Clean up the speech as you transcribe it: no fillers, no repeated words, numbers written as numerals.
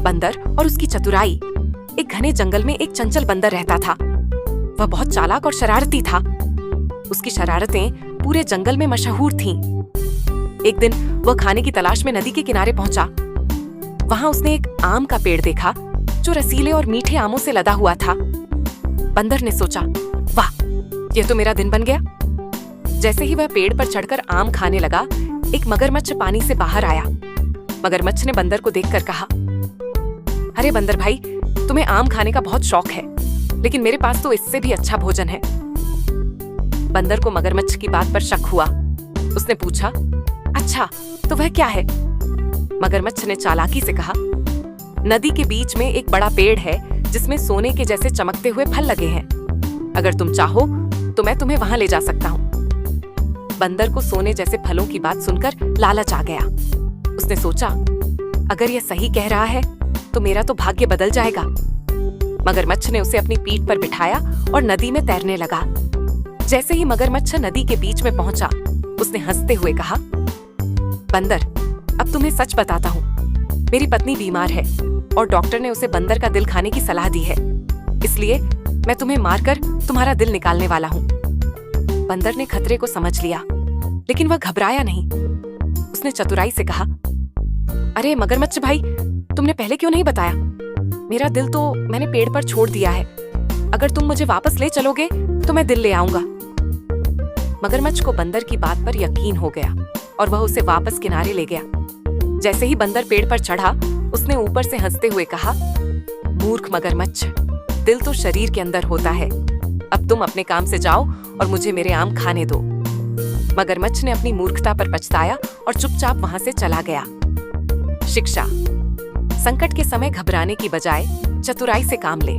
बंदर और उसकी चतुराई। एक घने जंगल में एक चंचल बंदर रहता था। वह बहुत चालाक और शरारती था। उसकी शरारतें पूरे जंगल में मशहूर थीं। एक दिन वह खाने की तलाश में नदी के किनारे पहुंचा। वहां उसने एक आम का पेड़ देखा जो रसीले और मीठे आमों से लदा हुआ था। बंदर ने सोचा, वाह, यह तो मेरा दिन बन गया। जैसे ही वह पेड़ पर चढ़कर आम खाने लगा, एक मगरमच्छ पानी से बाहर आया। मगरमच्छ ने बंदर को देखकर कहा, अरे बंदर भाई, तुम्हें आम खाने का बहुत शौक है, लेकिन मेरे पास तो इससे भी अच्छा भोजन है। बंदर को मगरमच्छ की बात पर शक हुआ। उसने पूछा, अच्छा, तो वह क्या है? मगरमच्छ ने चालाकी से कहा, नदी के बीच में एक बड़ा पेड़ है जिसमें सोने के जैसे चमकते हुए फल लगे हैं। अगर तुम चाहो तो मैं तुम्हें वहां ले जा सकता हूँ। बंदर को सोने जैसे फलों की बात सुनकर लालच आ गया। उसने सोचा, अगर यह सही कह रहा है तो मेरा तो भाग्य बदल जाएगा। मगरमच्छ ने उसे अपनी पीठ पर बिठाया और नदी में तैरने लगा। जैसे ही मगरमच्छ नदी के बीच में पहुंचा, उसने हंसते हुए कहा, बंदर, अब तुम्हें सच बताता हूँ, मेरी पत्नी बीमार है और डॉक्टर ने उसे बंदर का दिल खाने की सलाह दी है। इसलिए मैं तुम्हें मारकर तुम्हारा दिल निकालने वाला हूँ। बंदर ने खतरे को समझ लिया, लेकिन वह घबराया नहीं। उसने चतुराई से कहा, अरे मगरमच्छ भाई, तुमने पहले क्यों नहीं बताया? मेरा दिल तो मैंने पेड़ पर छोड़ दिया है। अगर तुम मुझे वापस ले चलोगे तो मैं दिल ले आऊंगा। मगरमच्छ को बंदर की बात पर यकीन हो गया और वह उसे वापस किनारे ले गया। जैसे ही बंदर पेड़ पर चढ़ा, उसने ऊपर से हंसते हुए कहा, मूर्ख मगरमच्छ, दिल तो शरीर के अंदर होता है। अब तुम अपने काम से जाओ और मुझे मेरे आम खाने दो। मगरमच्छ ने अपनी मूर्खता पर पछताया और चुपचाप वहां से चला गया। शिक्षा: संकट के समय घबराने की बजाय चतुराई से काम ले।